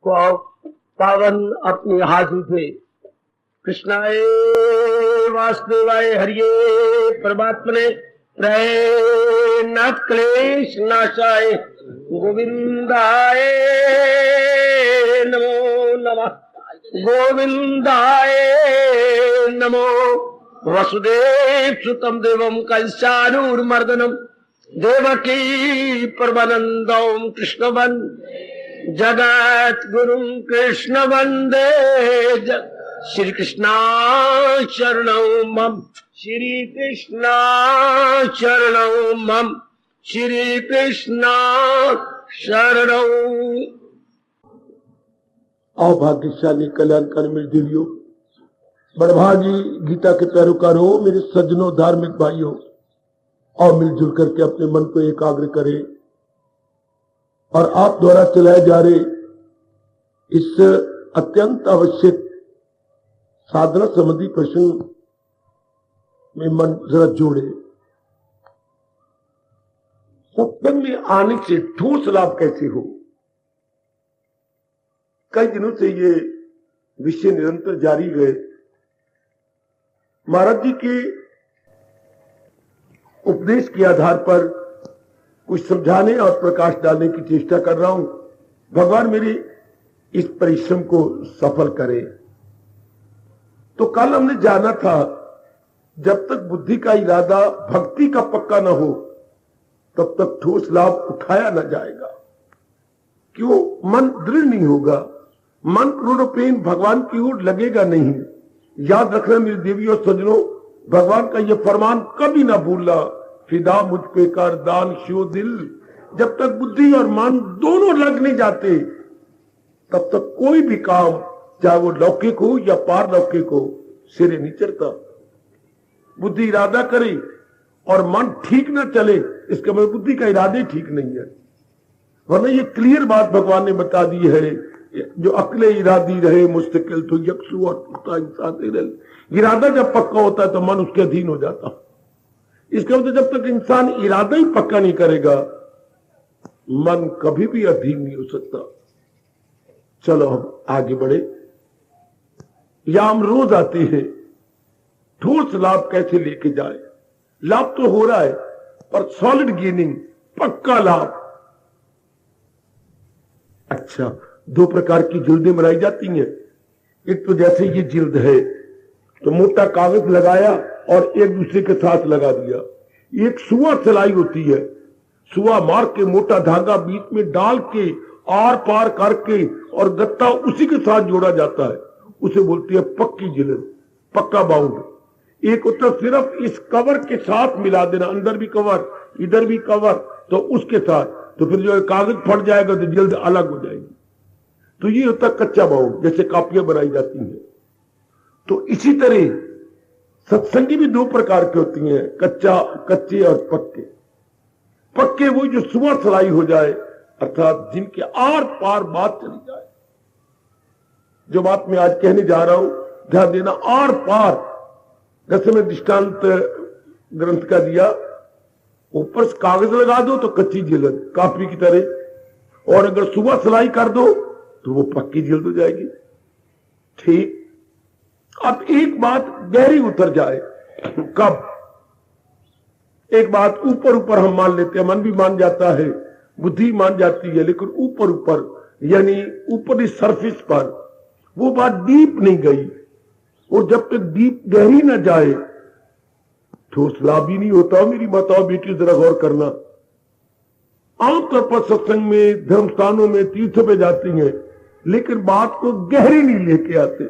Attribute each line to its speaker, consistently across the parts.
Speaker 1: को पावन अपनी हाथों से कृष्णाय वासुदेवाय हरिये परमात्मने नाथ क्लेश नाशाय गोविंदाय नमो नमः गोविंदाय नमो वसुदेव सुतम देवम कंसानूर्मर्दनम देवकी परमानंदम कृष्णवन जगत गुरु कृष्ण वंदे श्री कृष्णा शरणौ मम श्री कृष्णा शरणौ मम श्री कृष्णा शरणौ।
Speaker 2: आओ भाग्यशाली कल्याणकारी मेरे दिलियों, बड़भागी गीता के पैरोकारों, मेरे सज्जनों, धार्मिक भाइयों, और मिलजुल करके अपने मन को एकाग्र करें और आप द्वारा चलाए जा रहे इस अत्यंत आवश्यक साधना संबंधी प्रश्न में मन जरा जोड़े। सत्संग में आने से ठोस लाभ कैसे हो? कई दिनों से ये विषय निरंतर जारी रहे। महाराज जी के उपदेश के आधार पर कुछ समझाने और प्रकाश डालने की चेष्टा कर रहा हूं। भगवान मेरी इस परिश्रम को सफल करे। तो कल हमने जाना था, जब तक बुद्धि का इरादा भक्ति का पक्का न हो तब तक ठोस लाभ उठाया न जाएगा। क्यों? मन दृढ़ नहीं होगा, मन क्रोधोपेन भगवान की ओर लगेगा नहीं। याद रखना मेरे देवी और सज्जनों, भगवान का यह फरमान कभी ना भूलना, फिदा मुझ पे कर दान शिव दिल। जब तक बुद्धि और मन दोनों लग नहीं जाते तब तक कोई भी काम, चाहे वो लौकिक हो या पारलौकिक हो, सिरे नहीं चढ़ता। बुद्धि इरादा करे और मन ठीक ना चले, इसका मतलब बुद्धि का इरादे ठीक नहीं है। वरना ये क्लियर बात भगवान ने बता दी है, जो अकले इरादी रहे मुस्तकिल तो यकसू और पुख्ता इंसान रहे। इरादा जब पक्का होता है तो मन उसके अधीन हो जाता। इसका मतलब जब तक इंसान इरादा ही पक्का नहीं करेगा, मन कभी भी अधीन नहीं हो सकता। चलो हम आगे बढ़े। या हम रोज आते हैं, ठोस लाभ कैसे लेके जाए? लाभ तो हो रहा है पर सॉलिड गेनिंग, पक्का लाभ। अच्छा, दो प्रकार की जिल्दें बनाई जाती हैं। एक तो जैसे ये जिल्द है तो मोटा कागज लगाया और एक दूसरे के साथ लगा दिया। एक सुआ सिलाई होती है, सुआ मार के मोटा धागा बीच में डाल के आर पार करके और गत्ता उसी के साथ जोड़ा जाता है, उसे बोलती है पक्की जिल्द, पक्का बाउंड। एक होता सिर्फ इस कवर के साथ मिला देना, अंदर भी कवर इधर भी कवर, तो उसके साथ, तो फिर जो कागज फट जाएगा तो जिल्द अलग हो जाएगी। तो ये होता कच्चा बाउंड, जैसे कापियां बनाई जाती हैं। तो इसी तरह सत्संगी भी दो प्रकार के होती हैं, कच्चे और पक्के। पक्के वो जो सुबह सलाई हो जाए, अर्थात जिनके आर पार बात चली जाए। जो बात मैं आज कहने जा रहा हूं, ध्यान देना, आर पार। जैसे मैं दृष्टांत ग्रंथ का दिया, ऊपर से कागज लगा दो तो कच्ची जिल्द कापी की तरह, और अगर सुबह सिलाई कर दो तो वो पक्की जिल्द हो जाएगी। ठीक। अब एक बात गहरी उतर जाए, कब? एक बात ऊपर ऊपर हम मान लेते हैं, मन भी मान जाता है, बुद्धि मान जाती है, लेकिन ऊपर ऊपर यानी ऊपरी सरफेस पर वो बात डीप नहीं गई। और जब तक डीप गहरी ना जाए ठोस लाभ ही नहीं होता। मेरी माताओं बेटी जरा गौर करना, आमतौर पर सत्संग में, धर्म स्थानों में, तीर्थों पे जाती हैं, लेकिन बात को गहरी नहीं लेके आते,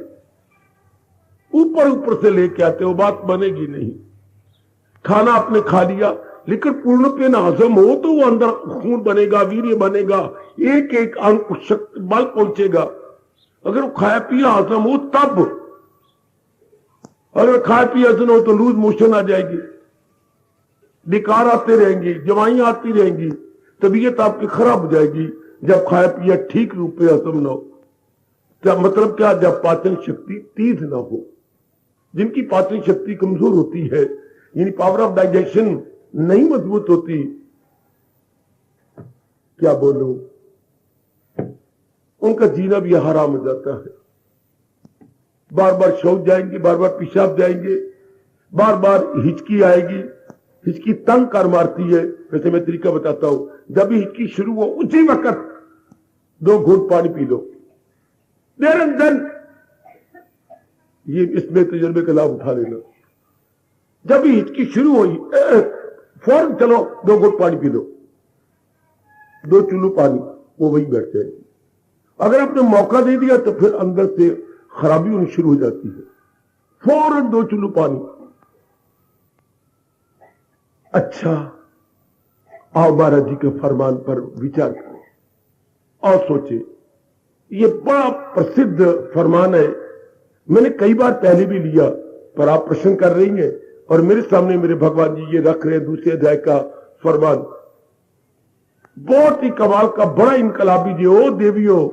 Speaker 2: ऊपर ऊपर से लेके आते, वो बात बनेगी नहीं। खाना आपने खा लिया, लेकिन पूर्ण पे न हजम हो तो वो अंदर खून बनेगा, वीर्य बनेगा, एक एक अंग शक्ति बल पहुंचेगा। अगर वो खाया पिया हजम हो तब, अगर खाया पिया हजम हो तो लूज मोशन आ जाएगी, विकार आते रहेंगे, दवाइयां आती रहेंगी, तबीयत आपकी खराब हो जाएगी। जब खाया पिया ठीक रूप में हजम न हो, क्या मतलब? क्या? जब पाचन शक्ति तेज ना हो। जिनकी पाचन शक्ति कमजोर होती है, यानी पावर ऑफ डाइजेशन नहीं मजबूत होती, क्या बोलूं, उनका जीना भी हराम हो जाता है। बार बार शौच जाएंगे, बार बार पेशाब जाएंगे, बार बार हिचकी आएगी। हिचकी तंग कर मारती है। वैसे मैं तरीका बताता हूं, जब भी हिचकी शुरू हो उसी वक्त 2 घूंट पानी पी लो, देर एंड देन। ये इसमें तजुर्बे का लाभ उठा लेना। जब भी हिचकी शुरू हुई फौरन चलो 2 घूंट पानी पी लो, 2 चुल्लू पानी, वो वही बैठ जाएगी। अगर आपने मौका दे दिया तो फिर अंदर से खराबी होनी शुरू हो जाती है। फौरन 2 चुल्लू पानी। अच्छा, आओ महाराज जी के फरमान पर विचार करें और सोचे। ये बड़ा प्रसिद्ध फरमान है, मैंने कई बार पहले भी लिया, पर आप प्रश्न कर रही हैं और मेरे सामने मेरे भगवान जी ये रख रहे हैं। दूसरे अध्याय का फरमान बहुत ही कमाल का, बड़ा इनकलाबी जी। ओ देवियों,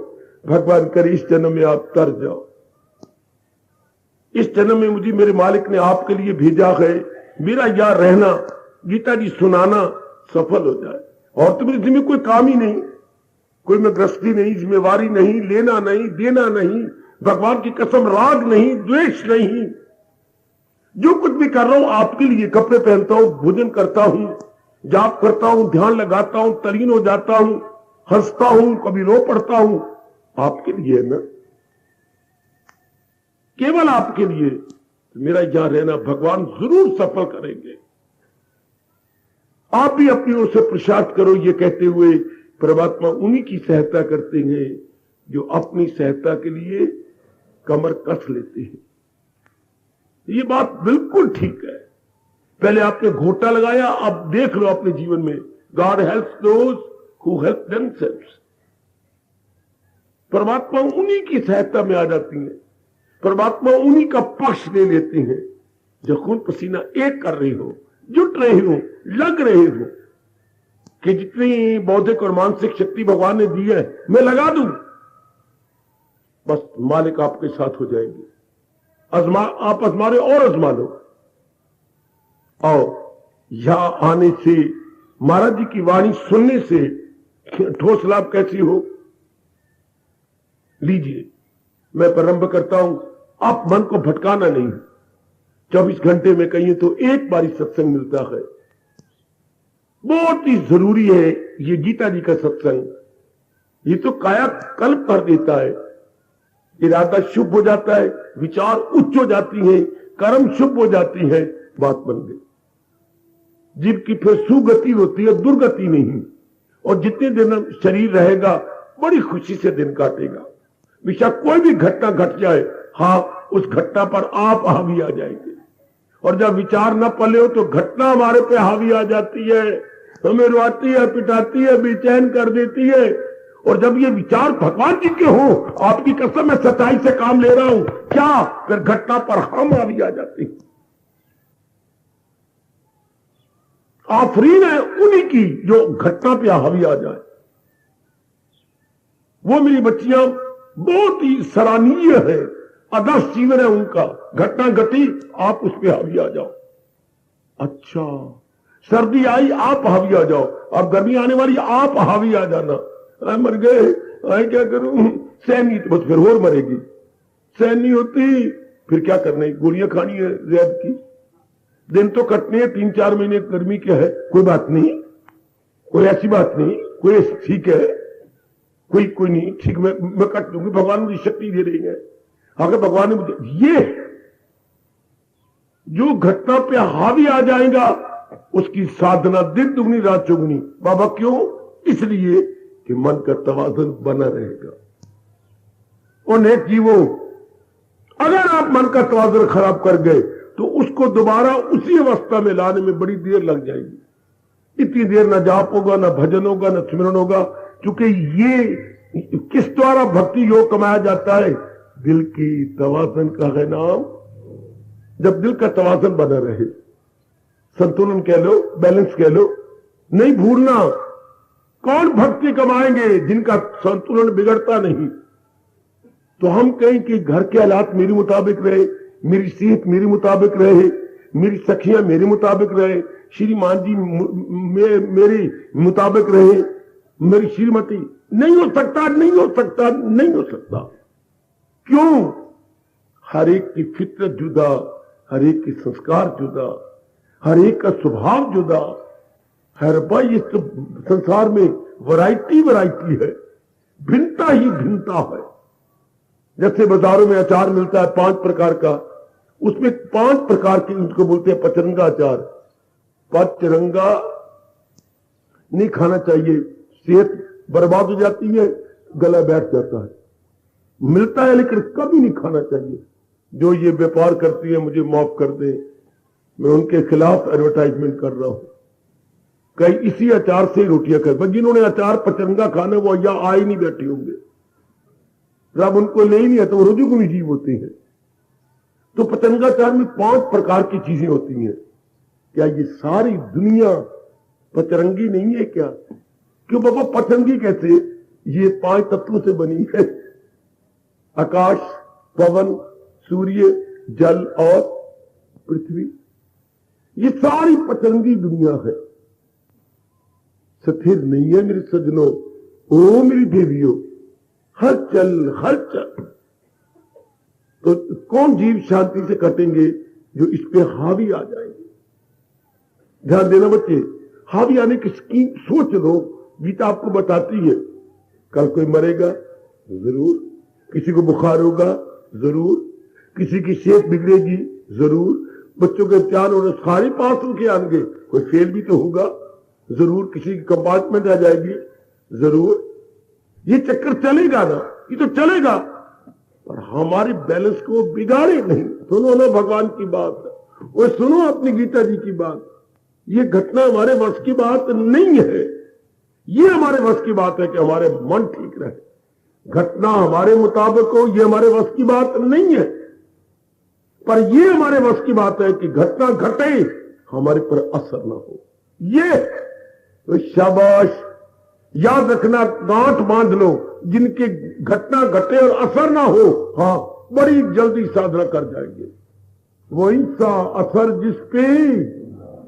Speaker 2: भगवान करे इस जन्म में आप तर जाओ। इस जन्म में मुझे मेरे मालिक ने आपके लिए भेजा है, मेरा यहां रहना, गीता जी सुनाना सफल हो जाए। और तो मेरे जिम्मे कोई काम ही नहीं, कोई मैं गृहस्थी नहीं, जिम्मेवारी नहीं, लेना नहीं, देना नहीं, भगवान की कसम राग नहीं, द्वेष नहीं। जो कुछ भी कर रहा हूं आपके लिए, कपड़े पहनता हूं, भोजन करता हूं, जाप करता हूं, ध्यान लगाता हूं, तलीन हो जाता हूं, हंसता हूं, कभी रो पड़ता हूं, आपके लिए है ना, केवल आपके लिए। मेरा यहां रहना भगवान जरूर सफल करेंगे। आप भी अपनी ओर से पुरुषार्थ करो, ये कहते हुए परमात्मा उन्हीं की सहायता करते हैं जो अपनी सहायता के लिए कमर कस लेते हैं। ये बात बिल्कुल ठीक है। पहले आपने घोटा लगाया, अब देख लो अपने जीवन में, God helps those who help themselves. परमात्मा उन्हीं की सहायता में आ जाती है, परमात्मा उन्हीं का पक्ष ले लेते हैं जो खून पसीना एक कर रहे हो, जुट रहे हो, लग रहे हो कि जितनी बौद्धिक और मानसिक शक्ति भगवान ने दी है मैं लगा दूं, बस मालिक आपके साथ हो जाएंगे। आप आजमा रहे और आजमा लो। और यहां आने से, महाराज जी की वाणी सुनने से ठोस लाभ कैसी हो, लीजिए। मैं प्रारंभ करता हूं, आप मन को भटकाना नहीं। 24 घंटे में कहिए तो एक बारी सत्संग मिलता है, बहुत ही जरूरी है ये गीता जी का सत्संग। ये तो काया कल्प कर देता है, इरादा शुभ हो जाता है, विचार उच्च हो जाती है, कर्म शुभ हो जाती है, बात बन गई। जीव की फिर सुगति होती है, दुर्गति नहीं। और जितने दिन शरीर रहेगा बड़ी खुशी से दिन काटेगा। बेशक कोई भी घटना घट जाए, हाँ, उस घटना पर आप हावी आ जाएंगे। और जब विचार न पले हो तो घटना हमारे पे हावी आ जाती है, हमें रुआती है, पिटाती है, बेचैन कर देती है। और जब ये विचार भगवान जी के हो, आपकी कसम मैं सच्चाई से काम ले रहा हूं, क्या फिर घटना पर हम हावी आ जाते हैं। आफरीन है उन्हीं की जो घटना पे हावी आ जाए। वो मेरी बच्चियां बहुत ही सराहनीय है, आदर्श जीवन है उनका। घटना घटी, आप उस पर हावी आ जाओ। अच्छा, सर्दी आई, आप हावी आ जाओ। अब गर्मी आने वाली, आप हावी आ जाना। मर गए, आए क्या करूं, सहन नहीं, तो बस फिर और मरेगी। सहन नहीं होती, फिर क्या करना है, गोलियां खानी है जैद की। दिन तो कटने हैं, 3-4 महीने गर्मी के है, कोई बात नहीं, कोई ऐसी बात नहीं, कोई ठीक है, कोई नहीं, ठीक, मैं कट दूंगी, भगवान मुझे शक्ति दे रही है। अगर भगवान ने मुझे, ये जो घटना पे हावी आ जाएगा उसकी साधना दिन दुगनी रात चौगुनी। बाबा क्यों? इसलिए कि मन का तवाज़ुन बना रहेगा। और नेक जीवो, अगर आप मन का तवाज़ुन खराब कर गए तो उसको दोबारा उसी अवस्था में लाने में बड़ी देर लग जाएगी। इतनी देर ना जाप होगा, ना भजन होगा, ना स्मरण होगा। क्योंकि ये किस द्वारा भक्ति योग कमाया जाता है? दिल की तवाज़ुन का है नाम। जब दिल का तवाज़ुन बना रहे, संतुलन कह लो, बैलेंस कह लो, नहीं भूलना। कौन भक्ति कमाएंगे? जिनका संतुलन बिगड़ता नहीं। तो हम कहें कि घर के हालात मेरे मुताबिक रहे, मेरी सेहत मेरे मुताबिक रहे, मेरी सखियां मेरे मुताबिक रहे, श्रीमान जी मेरे मुताबिक रहे, मेरी श्रीमती, नहीं हो सकता, नहीं हो सकता, नहीं हो सकता। क्यों? हर एक की फितरत जुदा, हर एक की संस्कार जुदा, हर एक का स्वभाव जुदा है। भाई इस संसार में वैरायटी है, भिन्नता ही भिन्नता है। जैसे बाजारों में अचार मिलता है 5 प्रकार का, उसमें 5 प्रकार के उसको बोलते हैं पचरंगा अचार। पचरंगा नहीं खाना चाहिए, सेहत बर्बाद हो जाती है, गला बैठ जाता है। मिलता है लेकिन कभी नहीं खाना चाहिए। जो ये व्यापार करती है मुझे माफ कर दे, मैं उनके खिलाफ एडवर्टाइजमेंट कर रहा हूं। कई इसी अचार से रोटियां कर, जिन्होंने अचार पचरंगा खाने वो या आए नहीं बैठे होंगे, जब उनको ले ही नहीं है तो वो रजुगुणी जीव होते हैं। तो पचरंगा अचार में 5 प्रकार की चीजें होती हैं। क्या ये सारी दुनिया पचरंगी नहीं है क्या? क्यों बाबा पचरंगी कैसे? ये 5 तत्वों से बनी है, आकाश, पवन, सूर्य, जल और पृथ्वी। ये सारी पचरंगी दुनिया है, स्थिर नहीं है मेरे सज्जनों। ओ मेरी देवियों, हलचल। तो कौन जीव शांति से कटेंगे? जो इस पे हावी आ जाएंगे। ध्यान देना बच्चे, हावी आने की स्कीम सोच लो। गीता आपको बताती है कल कोई मरेगा जरूर, किसी को बुखार होगा जरूर, किसी की सेहत बिगड़ेगी जरूर, बच्चों के इम्तिहान होने सारे पास होके आएंगे, कोई फेल भी तो होगा जरूर, किसी की कंपार्टमेंट आ जाएगी जरूर। ये चक्कर चलेगा ना, ये तो चलेगा, पर हमारे बैलेंस को बिगाड़े नहीं। सुनो ना भगवान की बात, और सुनो अपनी गीता जी की बात। ये घटना हमारे वश की बात नहीं है, ये हमारे वश की बात है कि हमारे मन ठीक रहे। घटना हमारे मुताबिक हो, ये हमारे वश की बात नहीं है, पर ये हमारे वश की बात है कि घटना घटे, हमारे पर असर ना हो। ये तो शाबाश, याद रखना, गांठ बांध लो। जिनकी घटना घटे और असर ना हो, हाँ, बड़ी जल्दी साधना कर जाएंगे। वो इंसा असर जिसपे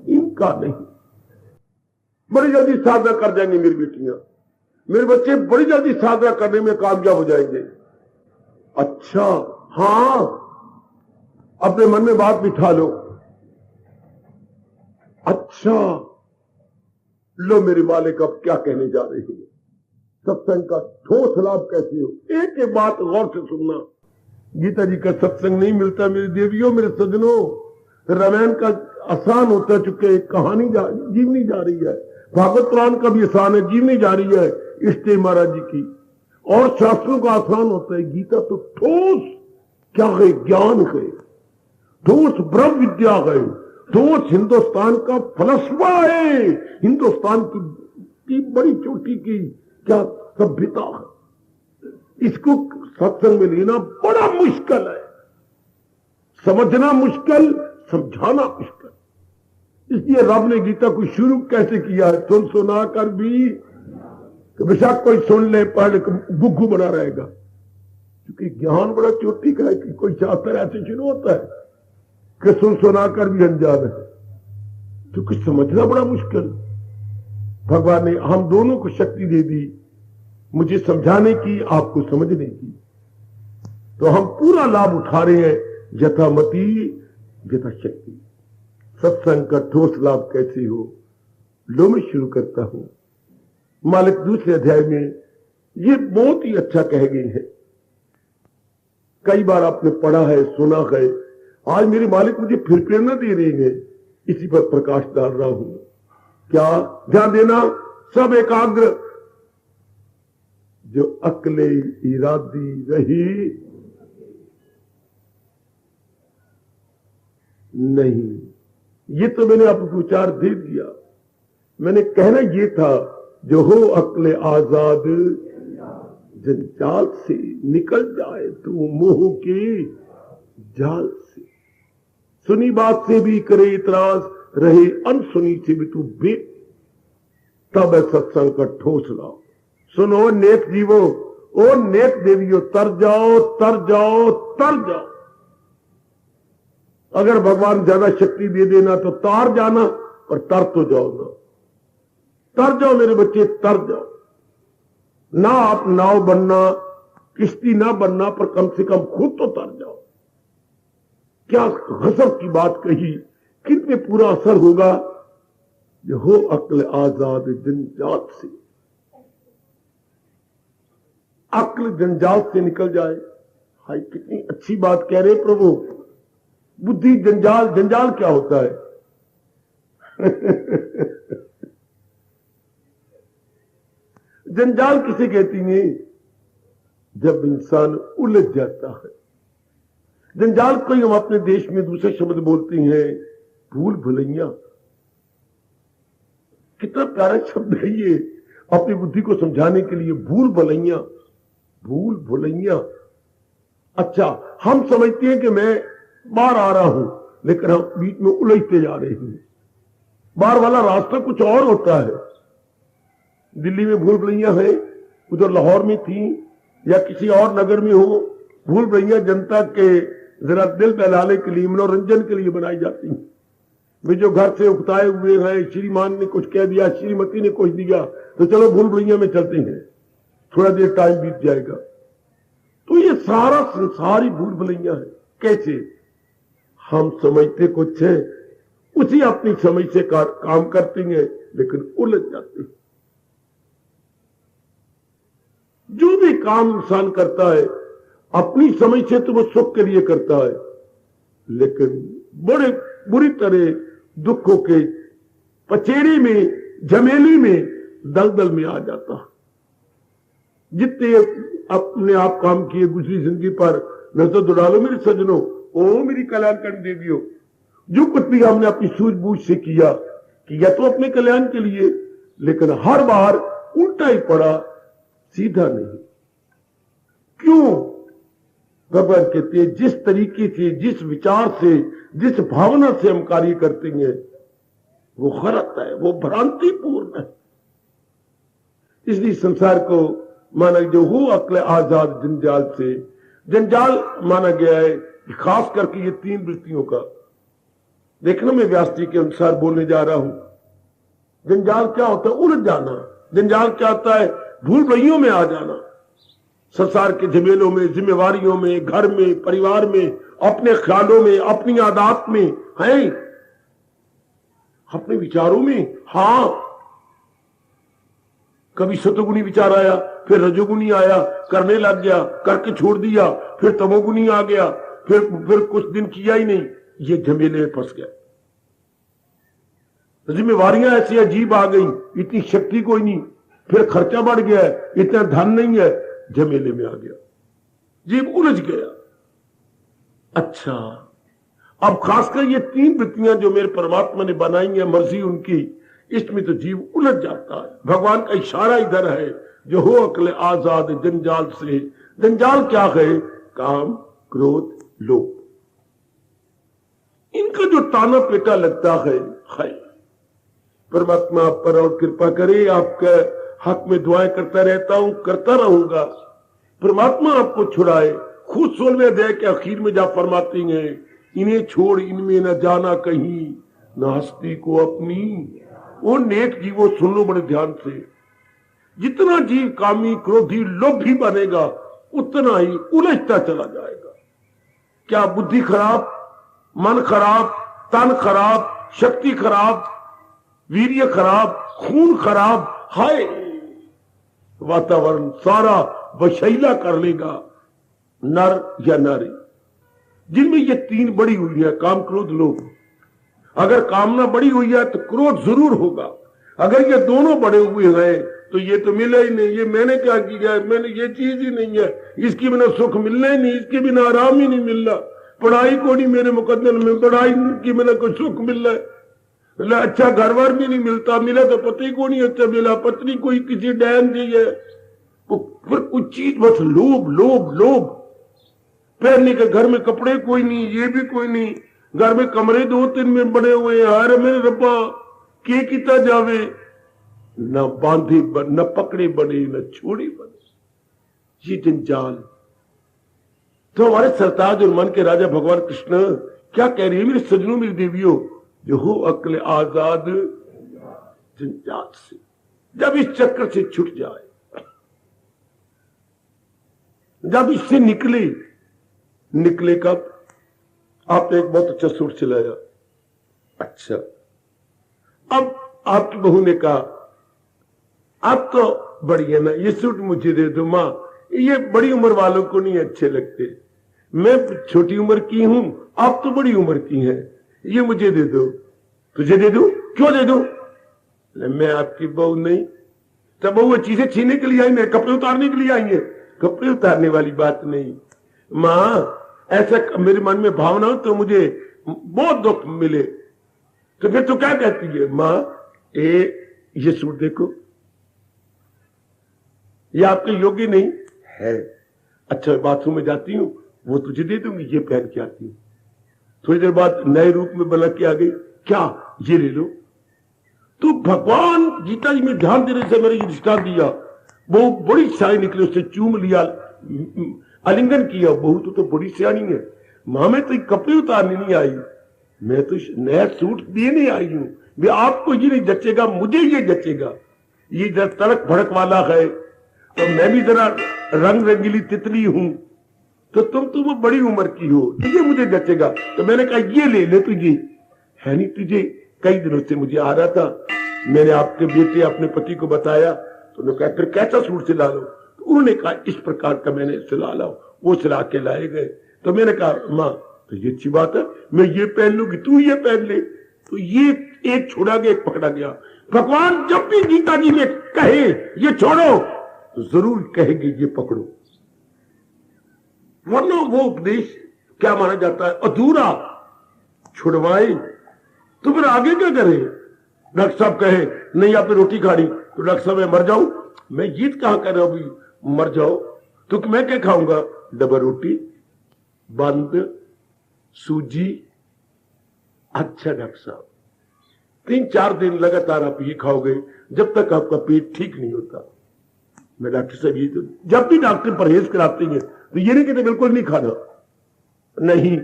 Speaker 2: इनका नहीं, बड़ी जल्दी साधना कर जाएंगे। मेरी बेटियां, मेरे बच्चे बड़ी जल्दी साधना करने में कामयाब हो जाएंगे। अच्छा, हाँ, अपने मन में बात बिठा लो। अच्छा, लो मेरे मालिक अब क्या कहने जा रहे हैं, सत्संग का ठोस लाभ कैसे हो। एक एक बात गौर से सुनना। गीता जी का सत्संग नहीं मिलता मेरी देवियों, मेरे सज्जनों। रामायण का आसान होता चुके, कहानी जीवनी जा रही है। भागवत पुराण का भी आसान है, जीवनी जा रही है इष्टे महाराज जी की, और शास्त्रों का आसान होता है। गीता तो ठोस क्या है, ज्ञान है, ठोस ब्रह्म विद्या है, ठोस हिंदुस्तान का फलसफा है, हिंदुस्तान की बड़ी चोटी की क्या सभ्यता है। इसको सत्संग में लेना बड़ा मुश्किल है, समझना मुश्किल, समझाना मुश्किल। इसलिए रब ने गीता को शुरू कैसे किया है, सुन सुना कर भी, बेशक कोई सुन ले, पढ़ गुग्गू बना रहेगा। क्योंकि ज्ञान बड़ा चोटी का है कि कोई शास्त्र ऐसे शुरू होता है कि सुन सुना कर भी अनजान है, तो कुछ समझना बड़ा मुश्किल। भगवान ने हम दोनों को शक्ति दे दी, मुझे समझाने की, आपको समझने की। तो हम पूरा लाभ उठा रहे हैं, यथामति यथाशक्ति। सत्संग का ठोस लाभ कैसे हो, लो मैं शुरू करता हूं। मालिक दूसरे अध्याय में ये बहुत ही अच्छा कह गए हैं। कई बार आपने पढ़ा है, सुना है। आज मेरे मालिक मुझे फिर प्रेरणा दे रहे हैं, इसी पर प्रकाश डाल रहा हूं। क्या? ध्यान देना, सब एकाग्र। जो अक्ले इरादी रही नहीं, ये तो मैंने आपको विचार दे दिया। मैंने कहना ये था, जो हो अक्ले आजाद जंजाल से निकल जाए तू मोह के जाल से। सुनी बात से भी करे इतराज, रहे अनसुनी से भी तू बे, तब है सत्संग का ठोस लाओ। सुनो नेक जीवो, ओ नेक देवियों, तर जाओ तर जाओ तर जाओ। अगर भगवान ज्यादा शक्ति दे देना तो तार जाना, और तर तो जाओ ना, तर जाओ मेरे बच्चे, तर जाओ। ना आप नाव बनना, किश्ती ना बनना, पर कम से कम खुद तो तर जाओ। क्या गजब की बात कही, किन पे पूरा असर होगा? ये हो अक्ल आजाद जंजाल से, अक्ल जंजाल से निकल जाए। हाय कितनी अच्छी बात कह रहे प्रभु। बुद्धि जंजाल, जंजाल क्या होता है? जंजाल किसे कहती है? जब इंसान उलझ जाता है। जंजाल को ही हम अपने देश में दूसरे शब्द बोलते हैं भूल भुलैया। कितना प्यारा शब्द है ये अपनी बुद्धि को समझाने के लिए, भूल भुलैया, भूल भुलैया। अच्छा, हम समझते हैं कि मैं बाहर आ रहा हूं, लेकिन हम बीच में उलझते जा रहे हैं। बाहर वाला रास्ता कुछ और होता है। दिल्ली में भूल भुलैया है, उधर लाहौर में थी या किसी और नगर में हो। भूल भुलैया जनता के जरा दिल बहलाने के लिए, मनोरंजन के लिए बनाई जाती है। वे जो घर से उकताए हुए हैं, श्रीमान ने कुछ कह दिया, श्रीमती ने कुछ दिया, तो चलो भूल भुलैया में चलते हैं, थोड़ा देर टाइम बीत जाएगा। तो ये सारा संसार ही भूल भुलैया है। कैसे? हम समझते कुछ है, उसी अपनी समझ से काम करते हैं, लेकिन उलझ जाते हैं। जो भी काम इंसान करता है अपनी समझ से तो वो सुख के लिए करता है, लेकिन बड़े बुरी तरह दुखों के पचेड़ी में, झमेली में, दलदल में आ जाता। जितने अपने आप काम किए गुजरी जिंदगी पर नजर दौड़ा लो मेरे सजनों, ओ मेरी कल्याणकारी देवियों। जो कुछ भी हमने अपनी सूझबूझ से किया तो अपने कल्याण के लिए, लेकिन हर बार उल्टा ही पड़ा, सीधा नहीं। क्यों? भगवान कहते हैं जिस तरीके से, जिस विचार से, जिस भावना से हम कार्य करते हैं वो गलत है, वो भ्रांतिपूर्ण है। इसलिए संसार को माना जो हो अक्ल आजाद जंजाल से, जंजाल माना गया है खास करके ये तीन वृत्तियों का। देखना मैं व्यास जी के अनुसार बोलने जा रहा हूं। जंजाल क्या होता है? उलझ जाना। जंजाल क्या होता है? भूल भुलैयों में आ जाना, संसार के झमेलों में, जिम्मेवारियों में, घर में, परिवार में, अपने ख्यालों में, अपनी आदत में, है अपने विचारों में। हां, कभी सतोगुनी विचार आया, फिर रजोगुनी आया, करने लग गया, करके छोड़ दिया, फिर तमोगुनी आ गया, फिर कुछ दिन किया ही नहीं, ये झमेले में फंस गया। जिम्मेवारियां ऐसी अजीब आ गई, इतनी शक्ति कोई नहीं, फिर खर्चा बढ़ गया है, इतना धन नहीं है, झमेले में आ गया, जीव उलझ गया। अच्छा, अब खासकर ये तीन वृत्तियां जो मेरे परमात्मा ने बनाई है, मर्जी उनकी, इसमें तो जीव उलझ जाता है। भगवान का इशारा इधर है, जो हो अक्ल आजाद जंजाल से। जंजाल क्या है? काम, क्रोध, लोभ। इनका जो ताना पेटा लगता है परमात्मा आप पर और कृपा करे। आपका हक में दुआएं करता रहता हूं, करता रहूंगा। परमात्मा आपको छुड़ाए। खुद 16वें अध्याय के आखिर में जा फरमाती हैं, इन्हें छोड़ इनमें न जाना कहीं, न हस्ती को अपनी। वो नेक जीवो, सुन लो बड़े ध्यान से, जितना जीव कामी, क्रोधी, लोभी बनेगा उतना ही उलझता चला जाएगा। क्या बुद्धि खराब, मन खराब, तन खराब, शक्ति खराब, वीर्य खराब, खून खराब, हाय वातावरण सारा वशैला कर लेगा नर या नारी, जिनमें ये तीन बड़ी हुई है, काम, क्रोध, लोभ। अगर कामना बड़ी हुई है तो क्रोध जरूर होगा। अगर ये दोनों बड़े हुए हैं तो ये तो मिला ही नहीं, ये मैंने क्या किया, मैंने ये चीज ही नहीं है, इसके बिना सुख मिलना ही नहीं, इसके बिना आराम ही नहीं मिल रहा, पढ़ाई को नहीं मेरे मुकद्दर में, पढ़ाई के बिना कोई सुख मिल रहा है, अच्छा घर बार भी नहीं मिलता, मिला तो पति को नहीं अच्छा मिला, पत्नी कोई किसी डैन दी है, फिर कुछ चीज बस लोभ लोभ लोभ। पहनने के घर में कपड़े कोई नहीं, ये भी कोई नहीं, घर में कमरे 2-3 में बने हुए हैं, अरे मेरे रब्बा के किता जावे, न बांधे न पकड़े बने, न छोड़े बने, ये जंजाल। तो हमारे सरताज और मन के राजा भगवान कृष्ण क्या कह रही है मेरे सजनों, मेरी देवियों, जो हो अक्ल आजाद जंजाल से, जब इस चक्कर से छूट जाए, जब इससे निकले कब? आपने एक बहुत अच्छा सूट सिलाया, अच्छा, अब आपकी बहू ने कहा आप तो बढ़िया ना, ये सूट मुझे दे दो माँ, ये बड़ी उम्र वालों को नहीं अच्छे लगते, मैं छोटी उम्र की हूं, आप तो बड़ी उम्र की हैं, ये मुझे दे दो। तुझे दे दो? क्यों दे दो? मैं आपकी बहू नहीं। तब बहू चीजें छीनने के लिए आई है, कपड़े उतारने के लिए आई है? कपड़े उतारने वाली बात नहीं माँ, ऐसा मेरे मन में भावना हो तो मुझे बहुत दुख मिले, तो फिर तो क्या कहती है माँ, ये सूट देखो, ये आपके योग्य नहीं है, अच्छा बाथरूम में जाती हूँ, वो तुझे दे दूंगी, ये पहन के आती हूँ। थोड़ी देर बाद नए रूप में बना के आ गई, क्या ये ले लो। तो भगवान गीता जी में ध्यान देने से मेरे ये रिश्ता दिया, वो बड़ी सियानी निकली, उससे चूम लिया, आलिंगन किया, बहू तो बड़ी सियानी है, मां मैं तो कपड़े उतारने नहीं आई, मैं तो नया सूट देने आई हूं, वे आपको ये नहीं जचेगा, मुझे ये जचेगा, ये जरा तड़क भड़क वाला है, तो मैं भी जरा रंग रंगीली तितली हूं, तो तुम बड़ी उम्र की हो, तुझे मुझे जचेगा। तो मैंने कहा ये ले तुझे, है नहीं तुझे, कई दिनों से मुझे आ रहा था, मैंने आपके बेटे अपने पति को बताया, तो उन्होंने कहा फिर कैसा सूट सिला लो, तो उन्होंने कहा इस प्रकार का मैंने सिला लाओ, वो सिला के लाए गए। तो मैंने कहा माँ तो ये अच्छी बात है, मैं ये पहन लूंगी, तू ये पहन ले, तो ये एक छोड़ा गया, एक पकड़ा गया। भगवान जब भी गीता जी में कहे ये छोड़ो, तो जरूर कहेंगे ये पकड़ो, वरना वो उपदेश क्या माना जाता है, अधूरा। छुड़वाए तो फिर आगे क्या करें? डॉक्टर साहब कहे नहीं आपने रोटी खानी, तो डॉक्टर साहब मैं मर जाऊं, मैं जीत कहां कर रहा हूं, मर जाओ तो मैं क्या खाऊंगा? डबल रोटी, बंद, सूजी। अच्छा डॉक्टर साहब 3-4 दिन लगातार आप ये खाओगे जब तक आपका पेट ठीक नहीं होता। मैं डॉक्टर साहब ये तो जब भी डॉक्टर परहेज कराते हैं तो ये नहीं कहते बिल्कुल नहीं खाना, नहीं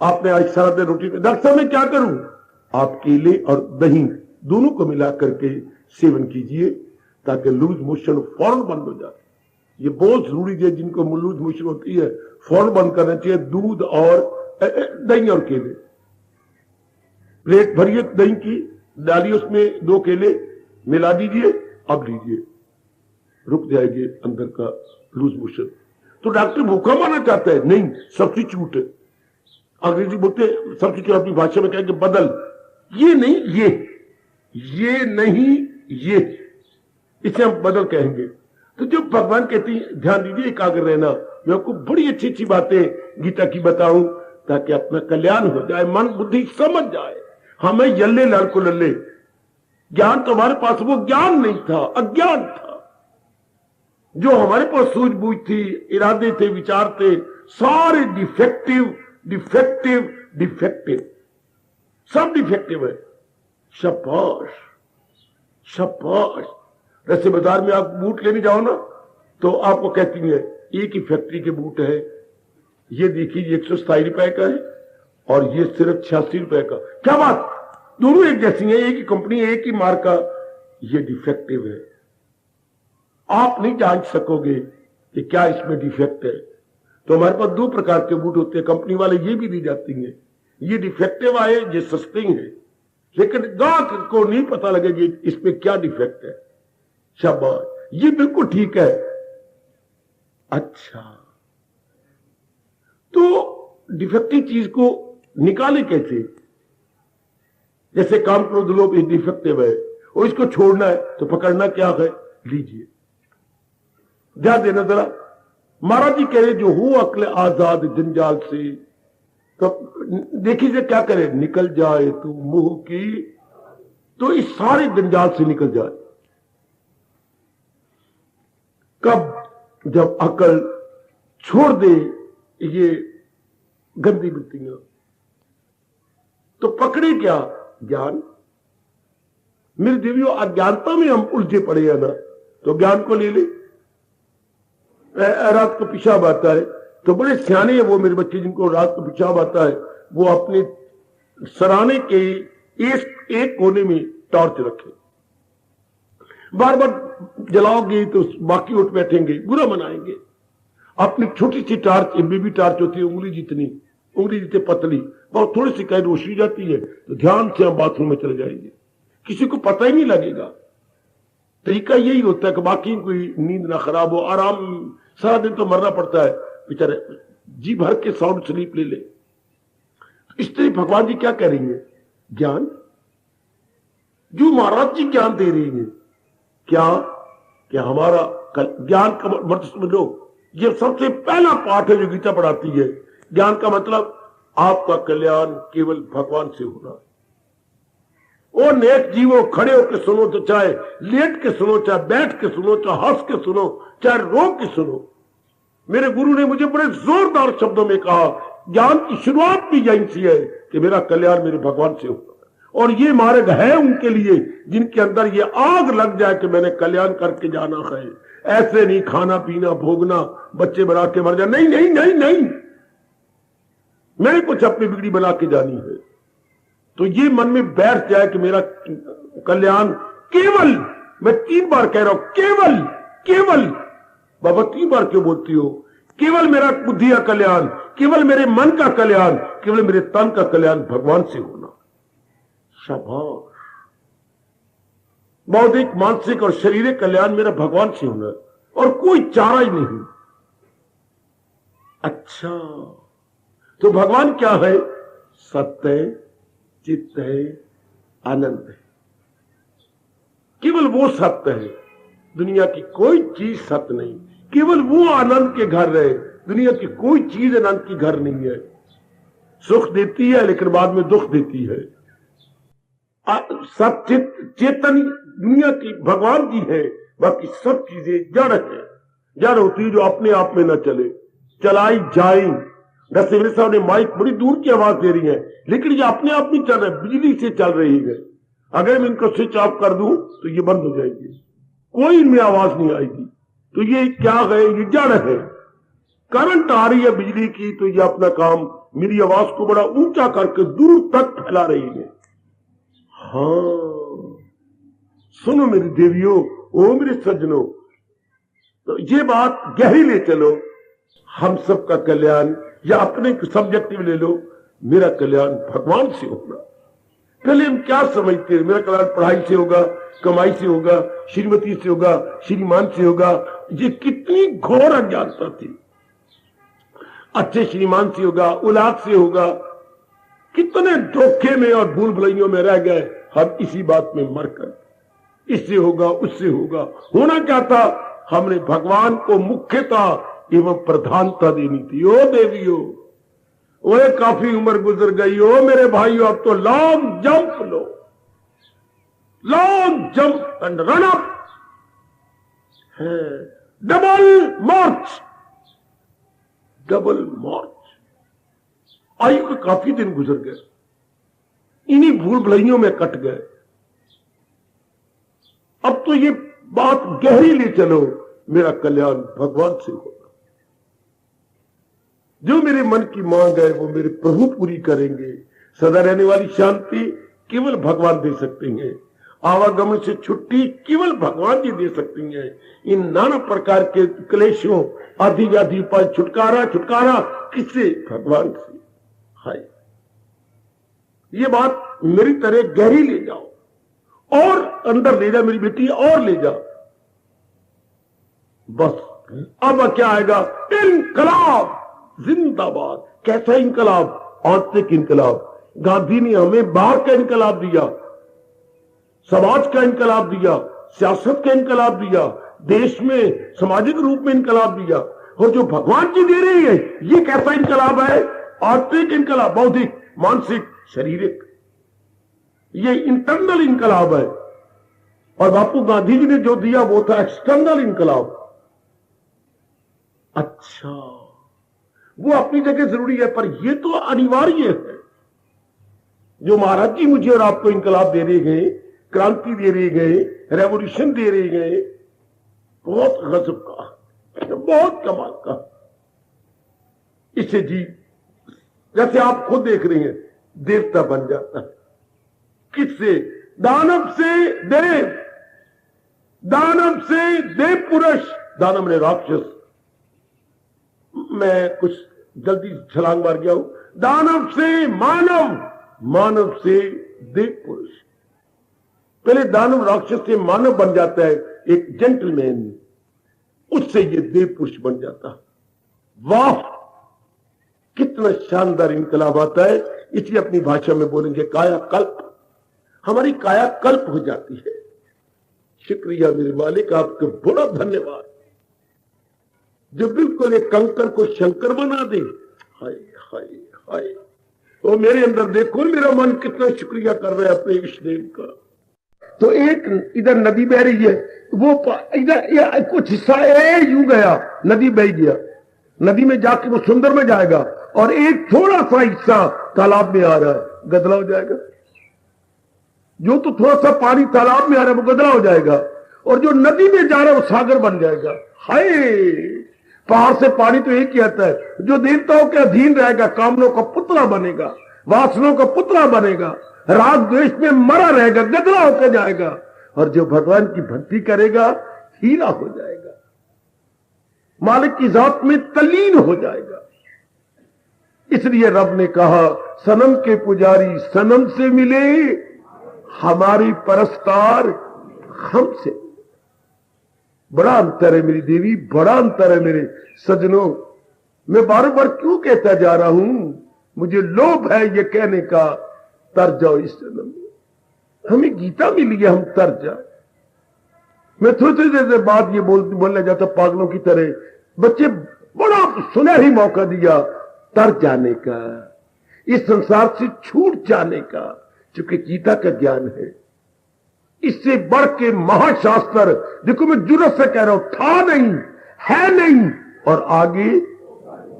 Speaker 2: आपने आज सारा दिन रोटी, डॉक्टर साहब मैं क्या करूं? आप केले और दही दोनों को मिला करके सेवन कीजिए ताकि लूज मोशन फौरन बंद हो जाए। ये बहुत जरूरी है, जिनको लूज मोशन होती है फौरन बंद करना चाहिए। दूध और दही और केले, प्लेट भरिए दही की, डालिए उसमें 2 केले मिला दीजिए, अब लीजिए, रुक जाएगी अंदर का लूज मोशन। तो डॉक्टर भूखा माना चाहता है, नहीं सब्स्टिट्यूट, अंग्रेजी बोलते सब्स्टिट्यूट, अपनी भाषा में कहेंगे बदल, ये नहीं ये नहीं ये, इसे हम बदल कहेंगे। तो जो भगवान कहते हैं ध्यान दीजिए, एकाग्र रहना, मैं आपको बड़ी अच्छी अच्छी बातें गीता की बताऊं ताकि अपना कल्याण हो जाए, मन बुद्धि समझ जाए। हमें यल्ले लड़ को लल्ले, ज्ञान तो हमारे पास वो ज्ञान नहीं था, अज्ञान था। जो हमारे पास सूझबूझ थी, इरादे थे, विचार थे, सारे डिफेक्टिव डिफेक्टिव डिफेक्टिव, सब डिफेक्टिव है। शाबाश शाबाश। जैसे बाजार में आप बूट लेने जाओ ना, तो आपको कहती है एक ही फैक्ट्री के बूट है, ये देखिए 127 रुपए का है और ये सिर्फ 86 रुपए का। क्या बात, दोनों एक जैसी है, एक ही कंपनी, एक ही मार्का, ये डिफेक्टिव है। आप नहीं जांच सकोगे कि क्या इसमें डिफेक्ट है। तो हमारे पास 2 प्रकार के बूट होते हैं, कंपनी वाले ये भी दी जाती हैं, ये डिफेक्टिव आए, ये सस्ते हैं, लेकिन ग्राहक को नहीं पता लगेगा इसमें क्या डिफेक्ट है। शाबाश, ये बिल्कुल ठीक है। अच्छा, तो डिफेक्टिव चीज को निकाले कैसे? जैसे काम क्रोध लोभ डिफेक्टिव है और इसको छोड़ना है, तो पकड़ना क्या है? लीजिए, ध्यान देना जरा। महाराज जी कह रहे जो हो अक्ल आजाद जंजाल से, तो देखिए क्या करे, निकल जाए तू मुंह की, तो इस सारे जंजाल से निकल जाए। कब? जब अकल छोड़ दे ये गंदी वृत्तियां, तो पकड़े क्या? ज्ञान। मेरे देवियों, अज्ञानता में हम उलझे पड़े हैं ना, तो ज्ञान को ले ले। रात को पेशाब आता है, तो बड़े सियाने हैं वो मेरे बच्चे, जिनको रात को पेशाब आता है, वो अपने सराने के एक कोने में टॉर्च रखे, बार बार जलाओगे तो बाकी उठ बैठेंगे, बुरा मनाएंगे। अपनी छोटी सी टार्च, बेबी टार्च होती है उंगली जितनी पतली, बहुत थोड़ी सी कहीं रोशनी जाती है तो ध्यान से हम बाथरूम में चले जाएंगे, किसी को पता ही नहीं लगेगा। तरीका यही होता है कि बाकी कोई नींद ना खराब हो, आराम, सारा दिन तो मरना पड़ता है बेचारे, जी भर के साउंड स्लीप ले ले। इस तरह भगवान जी क्या कह रही है, ज्ञान जो महाराज जी ज्ञान दे रही है, क्या हमारा ज्ञान का मतलब समझ लो, ये सबसे पहला पाठ है जो गीता पढ़ाती है। ज्ञान का मतलब आपका कल्याण केवल भगवान से होना। ओ नेक जीवो, खड़े होकर सुनो, तो चाहे लेट के सुनो, चाहे बैठ के सुनो, चाहे हंस के सुनो, चाहे रो के सुनो। मेरे गुरु ने मुझे बड़े जोरदार शब्दों में कहा, ज्ञान की शुरुआत भी यहीं से है कि मेरा कल्याण मेरे भगवान से होगा। और ये मार्ग है उनके लिए जिनके अंदर ये आग लग जाए कि मैंने कल्याण करके जाना है। ऐसे नहीं खाना पीना भोगना, बच्चे बना के मर जाए, नहीं नहीं नहीं नहीं, मैंने कुछ अपनी बिगड़ी बना के जानी है। तो ये मन में बैठ जाए कि मेरा कल्याण केवल, मैं 3 बार कह रहा हूं, केवल बाबा 3 बार क्यों बोलती हो, केवल मेरा बुद्धि का कल्याण, केवल मेरे मन का कल्याण, केवल मेरे तन का कल्याण भगवान से होना। शाबाश। बौद्धिक, मानसिक और शारीरिक कल्याण मेरा भगवान से होना, और कोई चारा ही नहीं। अच्छा, तो भगवान क्या है? सत्य है, चित्त है, आनंद है। केवल वो सत्य है, दुनिया की कोई चीज सत्य नहीं। केवल वो आनंद के घर रहे, दुनिया की कोई चीज आनंद की घर नहीं है। सुख देती है लेकिन बाद में दुख देती है। सब चेतन दुनिया की भगवान जी है, बाकी सब चीजें जड़ है। जड़ होती है जो अपने आप में न चले, चलाई जाए। दशमेश साहब ने माइक बड़ी दूर की आवाज दे रही है, लेकिन ये अपने आप नहीं चल रहा है, बिजली से चल रही है। अगर मैं इनको स्विच ऑफ कर दूं तो ये बंद हो जाएगी, कोई इनमें आवाज नहीं आएगी। तो ये क्या है? ये जड़ है। करंट आ रही है बिजली की, तो ये अपना काम, मेरी आवाज को बड़ा ऊंचा करके दूर तक फैला रही है। हाँ, सुनो मेरी देवियों, ओ मेरे सज्जनों, तो ये बात गहरी ले चलो। हम सबका कल्याण, या अपने सब्जेक्टिव ले लो, मेरा कल्याण भगवान से होगा। पहले हम क्या समझते हैं, मेरा कल्याण पढ़ाई से होगा, कमाई से होगा, श्रीमती से होगा, श्रीमान से होगा। ये कितनी घोर अज्ञानता थी। अच्छे श्रीमान से होगा, औलाद से होगा। कितने धोखे में और भूल भुलैयों में रह गए हम इसी बात में मरकर। इससे होगा, उससे होगा। होना क्या था? हमने भगवान को मुख्यता एवं प्रधानता देनी थी। ओ देवियों, ओए काफी उम्र गुजर गई हो मेरे भाइयों, अब तो लॉन्ग जंप लो, long jump and run up, double march, double march. आयु के काफी दिन गुजर गए, इन्हीं भूल भुलैयों में कट गए। अब तो ये बात गहरी ले चलो, मेरा कल्याण भगवान से होगा। जो मेरे मन की मांग है वो मेरे प्रभु पूरी करेंगे। सदा रहने वाली शांति केवल भगवान दे सकते हैं। आवागमन से छुट्टी केवल भगवान जी दे सकती हैं। इन नाना प्रकार के क्लेशों, आदि व्याधि पर छुटकारा किससे? भगवान से। हाय, ये बात मेरी तरह गहरी ले जाओ, और अंदर ले जा मेरी बेटी, और ले जा। बस अब क्या आएगा? इनकलाब जिंदाबाद। कैसा इनकलाब? आंतरिक इनकलाब। गांधी ने हमें बाहर का इनकलाब दिया, समाज का इनकलाब दिया, सियासत का इनकलाब दिया, देश में सामाजिक रूप में इनकलाब दिया। और जो भगवान जी दे रही है, ये कैसा इनकलाब है? आंतरिक इनकलाब, बौद्धिक, मानसिक, शारीरिक। ये इंटरनल इनकलाब है। और बापू गांधी जी ने जो दिया वो था एक्सटर्नल इनकलाब। अच्छा, वो अपनी जगह जरूरी है, पर ये तो अनिवार्य है। जो महाराज जी मुझे और आपको इनकलाब दे रहे गए, क्रांति दे रहे गए, रेवोल्यूशन दे रहे गए, बहुत गजब का, बहुत कमाल का। इसे जी, जैसे आप खुद देख रहे हैं, देवता बन जाता है। किससे? दानव से देव, दानव से देव पुरुष। दानव ने राक्षस, मैं कुछ जल्दी छलांग मार गया हूं। दानव से मानव, मानव से देव पुरुष। पहले दानव राक्षस से मानव बन जाता है, एक जेंटलमैन, उससे ये देव पुरुष बन जाता। वाह, कितना शानदार इनकलाब आता है। इसलिए अपनी भाषा में बोलेंगे कायाकल्प, हमारी कायाकल्प हो जाती है। शुक्रिया मेरे मालिक, आपका बड़ा धन्यवाद जो बिल्कुल एक कंकर को शंकर बना दे। हाय हाय हाय, वो मेरे अंदर देखो, मेरा मन कितना शुक्रिया कर रहा है अपने इष्ट देव का। तो एक इधर नदी बह रही है, वो इधर कुछ हिस्सा यूं गया, नदी बह गया, नदी में जाके वो सुंदर में जाएगा, और एक थोड़ा सा हिस्सा तालाब में आ रहा है, गदला हो जाएगा। जो तो थोड़ा सा पानी तालाब में आ रहा है वो गदला हो जाएगा, और जो नदी में जा रहा है वो सागर बन जाएगा। हाय, पहाड़ से पानी तो एक ही आता है। जो देवताओं के अधीन रहेगा कामनों का पुतला बनेगा, वासनों का पुतला बनेगा, राग द्वेष में मरा रहेगा, गदला होकर जाएगा, और जो भगवान की भक्ति करेगा हीरा हो जाएगा, मालिक की जात में तल्लीन हो जाएगा। इसलिए रब ने कहा, सनम के पुजारी सनम से मिले, हमारी परस्तार हमसे। बड़ा अंतर है मेरी देवी, बड़ा अंतर है मेरे सजनों। मैं बार बार क्यों कहता जा रहा हूं, मुझे लोभ है ये कहने का, तर जाओ इस जन्म में। हमें गीता मिली है, हम तर जाए। मैं थोड़ी देर बाद ये बोलने जाता पागलों की तरह। बच्चे बड़ा सुनहरी मौका दिया तर जाने का, इस संसार से छूट जाने का, क्योंकि गीता का ज्ञान है। इससे बढ़ के महाशास्त्र, देखो मैं जुर्रत से कह रहा हूं, था नहीं, है नहीं, और आगे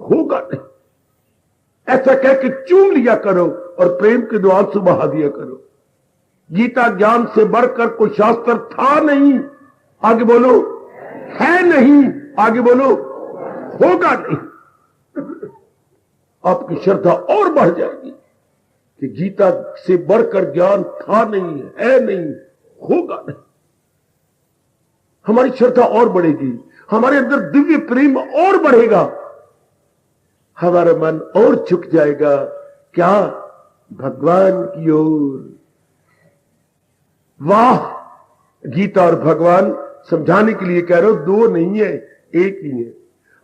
Speaker 2: होगा नहीं। ऐसा कह के चूम लिया करो और प्रेम के दो आंसू बहा दिया करो। गीता ज्ञान से बढ़कर कोई शास्त्र था नहीं, आगे बोलो है नहीं, आगे बोलो होगा नहीं। आपकी श्रद्धा और बढ़ जाएगी कि गीता से बढ़कर ज्ञान था नहीं, है नहीं, होगा नहीं। हमारी श्रद्धा और बढ़ेगी, हमारे अंदर दिव्य प्रेम और बढ़ेगा, हमारा मन और झुक जाएगा क्या, भगवान की ओर। वाह, गीता और भगवान समझाने के लिए कह रहे हो, दो नहीं है, एक ही है।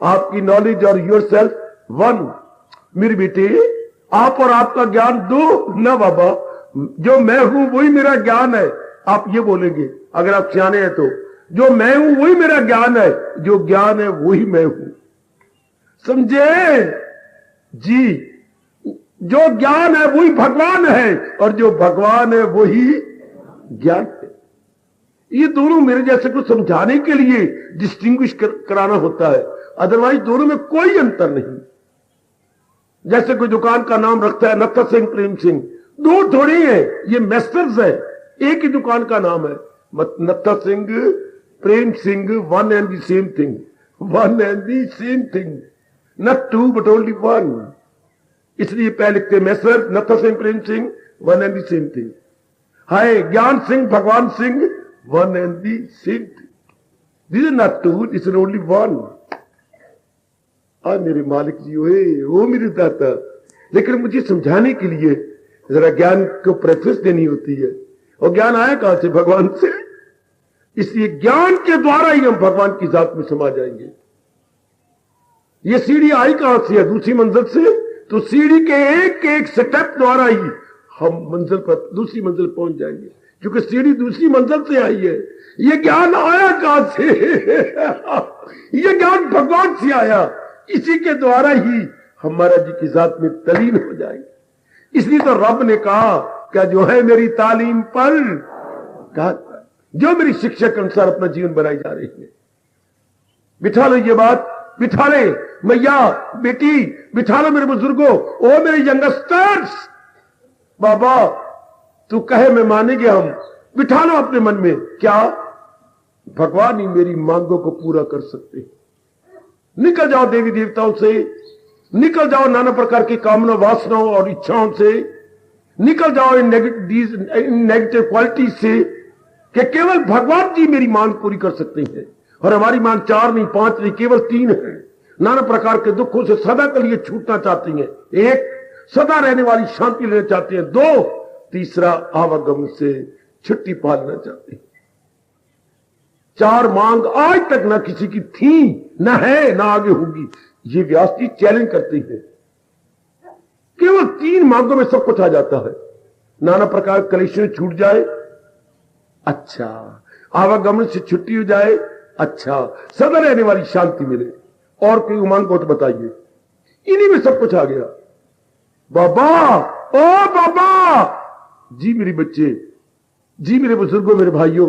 Speaker 2: आपकी नॉलेज और योरसेल्फ वन। मेरे बेटे, आप और आपका ज्ञान दो ना बाबा, जो मैं हूं वही मेरा ज्ञान है। आप ये बोलेंगे अगर आप सियाने हैं तो, जो मैं हूं वही मेरा ज्ञान है, जो ज्ञान है वही मैं हूं। समझे जी, जो ज्ञान है वही भगवान है, और जो भगवान है वही ज्ञान है। ये दोनों मेरे जैसे को समझाने के लिए डिस्टिंग्विश कराना होता है, अदरवाइज दोनों में कोई अंतर नहीं। जैसे कोई दुकान का नाम रखता है नत्था सिंह, प्रेम सिंह, दो थोड़ी है, ये मेस्टर्स है, एक ही दुकान का नाम है। Nattha Singh, Prem Singh, one and the same thing, one and the same thing, not two but only one. इसलिए पहले लिखते messrs Nattha Singh, Prem Singh, one and the same thing. हाय, Gyan Singh, Bhagwan Singh, one and the same thing. This is not two, this is only one. मेरे मालिक जी, ओ मेरे दाता, लेकिन मुझे समझाने के लिए जरा ज्ञान को प्रेफरेंस देनी होती है, और ज्ञान आया कहां से, भगवान से। इसलिए ज्ञान के द्वारा ही हम भगवान की जात में समा जाएंगे। ये सीढ़ी आई कहां से है, दूसरी मंजिल से, तो सीढ़ी के एक स्टेप द्वारा ही हम मंजिल पर, दूसरी मंजिल पहुंच जाएंगे, क्योंकि सीढ़ी दूसरी मंजिल से आई है। ये ज्ञान आया कहां से ये ज्ञान भगवान से आया, इसी के द्वारा ही हम महाराज जी की जात में तलीन हो जाएंगे। इसलिए तो रब ने कहा, क्या जो है मेरी तालीम पर, कहा जो मेरी शिक्षा के अनुसार अपना जीवन बनाई जा रही है। बिठा लो ये बात, बिठा ले मैया, बेटी, बिठा लो मेरे बुजुर्गों, ओ मेरे यंगस्टर्स। बाबा तू कहे मैं मानेंगे हम, बिठा लो अपने मन में, क्या भगवान ही मेरी मांगों को पूरा कर सकते हैं। निकल जाओ देवी देवताओं से, निकल जाओ नाना प्रकार की कामना, वासनाओं और इच्छाओं से, निकल जाओ इन नेगेटिव क्वालिटी से, कि केवल भगवान जी मेरी मांग पूरी कर सकते हैं। और हमारी मांग 4 नहीं, 5 नहीं, केवल 3 है। नाना प्रकार के दुखों से सदा के लिए छूटना चाहती हैं। एक, सदा रहने वाली शांति लेना चाहती हैं। दो, तीसरा, आवागमन से छुट्टी पा लेना चाहती हैं। चार मांग आज तक ना किसी की थी, ना है, ना आगे होगी। ये व्यास जी चैलेंज करती है। केवल 3 मांगों में सब कुछ आ जाता है। नाना प्रकार कलेश छूट जाए, अच्छा, आवागमन से छुट्टी हो जाए, अच्छा, सदा रहने वाली शांति मिले, और कोई उमंग को तो बताइए। इन्हीं में सब कुछ आ गया। बाबा, ओ बाबा, जी मेरे बच्चे, जी मेरे बुजुर्गों, मेरे भाइयों,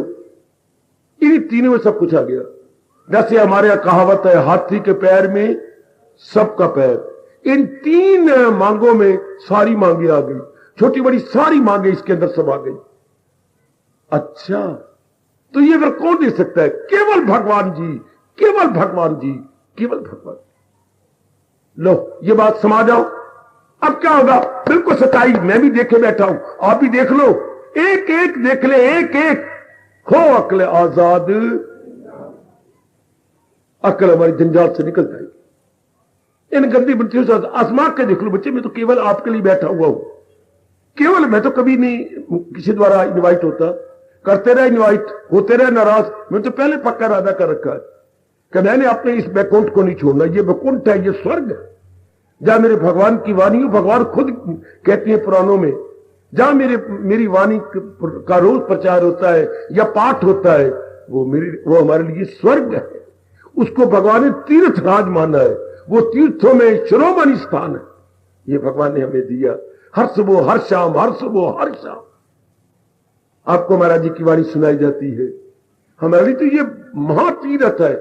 Speaker 2: इन्हीं तीनों में सब कुछ आ गया। जैसे हमारे यहां कहावत है, हाथी के पैर में सबका पैर। इन 3 मांगों में सारी मांगे आ गई, छोटी बड़ी सारी मांगे इसके अंदर सब आ गई। अच्छा, तो ये फिर कौन दे सकता है? केवल भगवान जी, केवल भगवान जी, केवल भगवान। लो, ये बात समझ जाओ। अब क्या होगा? बिल्कुल सच्चाई मैं भी देखे बैठा हूं, आप भी देख लो, एक एक देख ले, एक एक। खो अक्ल आजाद, अक्ल हमारी जंजाल से निकल जाएगी। इन गंदी बच्चियों से आजमा के देख लो बच्चे, मैं तो केवल आपके लिए बैठा हुआ हूं। केवल मैं तो कभी नहीं किसी द्वारा इनवाइट होता, करते रहे इनवाइट, होते रहे नाराज। मैं तो पहले पक्का इरादा कर रखा है कि मैंने अपने इस बैकुंठ को नहीं छोड़ना। ये बैकुंठ है, ये स्वर्ग है, जहां मेरे भगवान की वाणी, भगवान खुद कहती है पुराणों में, जहां मेरी वाणी का रोज प्रचार होता है या पाठ होता है, वो हमारे लिए स्वर्ग है। उसको भगवान ने तीर्थ राज माना है, वो तीर्थों में शिरोमणि स्थान है। ये भगवान ने हमें दिया। हर सुबह हर शाम, हर सुबह हर शाम आपको महाराज जी की वाणी सुनाई जाती है। हमारे लिए तो ये महातीर्थ है।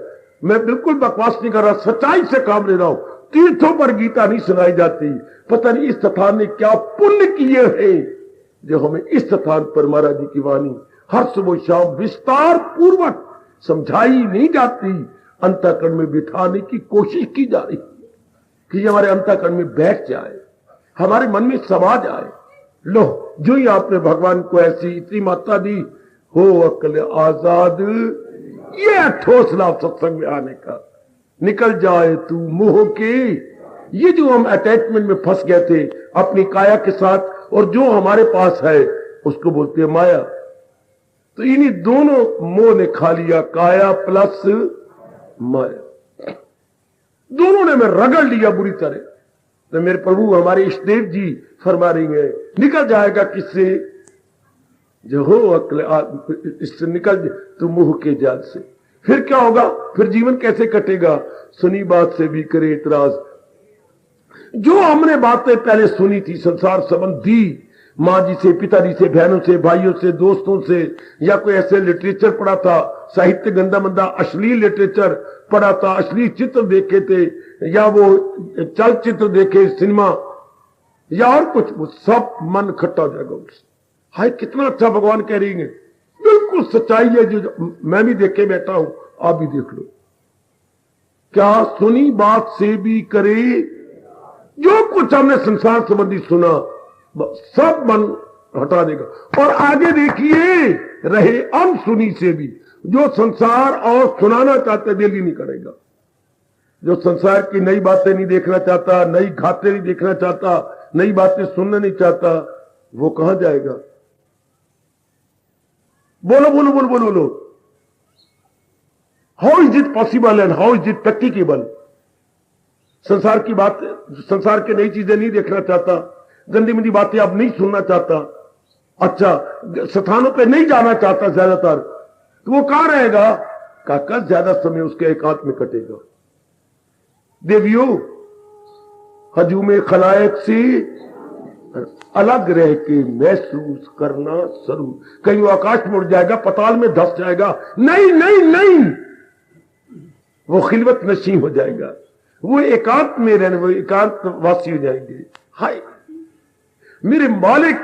Speaker 2: मैं बिल्कुल बकवास नहीं कर रहा, सच्चाई से काम ले रहा हूं। तीर्थों पर गीता नहीं सुनाई जाती। पता नहीं इस स्थान ने क्या पुण्य किए हैं जो हमें इस स्थान पर महाराज जी की वाणी हर सुबह शाम विस्तार पूर्वक समझाई नहीं जाती, अंतःकरण में बिठाने की कोशिश की जा रही है कि ये हमारे अंतःकरण में बैठ जाए, हमारे मन में समा जाए। लो, जो ही आपने भगवान को ऐसी इतनी मात्रा दी, हो अक्ल आजाद, ये ठोस लाभ सत्संग में आने का। निकल जाए तू मोह के, ये जो हम अटैचमेंट में फंस गए थे अपनी काया के साथ, और जो हमारे पास है उसको बोलते हैं माया। तो इन्हीं दोनों मोह ने खा लिया, काया प्लस माया, दोनों ने मैं रगड़ लिया बुरी तरह। तो मेरे प्रभु हमारे इष्टदेव जी फरमा रही है, निकल जाएगा किससे? जो हो अक्ल, इससे निकल तू मोह के जाल से। फिर क्या होगा? फिर जीवन कैसे कटेगा? सुनी बात से भी करे इतराज। जो हमने बातें पहले सुनी थी, संसार संबंधी, माँ जी से, पिताजी से, बहनों से, भाइयों से, दोस्तों से, या कोई ऐसे लिटरेचर पढ़ा था, साहित्य गंदा मंदा अश्लील लिटरेचर पढ़ा था, अश्लील चित्र देखे थे, या वो चलचित्र देखे, सिनेमा, या और कुछ, वो सब मन खट्टा हो जाएगा उससे। हाय कितना अच्छा भगवान कह रही है, बिल्कुल सच्चाई है जो मैं भी देख के बैठा हूं, आप भी देख लो। क्या सुनी बात से भी करे, जो कुछ हमने संसार संबंधी सुना सब मन हटा देगा। और आगे देखिए, रहे अनसुनी से भी, जो संसार और सुनाना चाहते दिल ही नहीं करेगा। जो संसार की नई बातें नहीं देखना चाहता, नई घातें नहीं देखना चाहता, नई बातें सुनना नहीं चाहता, वो कहां जाएगा? बोलो बोलो बोलो बोलो बोलो। How is it possible and how is it practicable? संसार की बात, संसार की नई चीजें नहीं देखना चाहता, गंदी मंदी बातें अब नहीं सुनना चाहता, अच्छा स्थानों पे नहीं जाना चाहता ज्यादातर, तो वो कहां रहेगा? काका ज्यादा समय उसके एकांत में कटेगा। देवियों, हजूम खलायक से अलग रह के महसूस करना शुरू। कहीं वो आकाश में उड़ जाएगा, पताल में धस जाएगा, नहीं नहीं नहीं, वो खिलवत नशी हो जाएगा, वो एकांत में रहने, वो एकांत वासी हो जाएंगे। हाय मेरे मालिक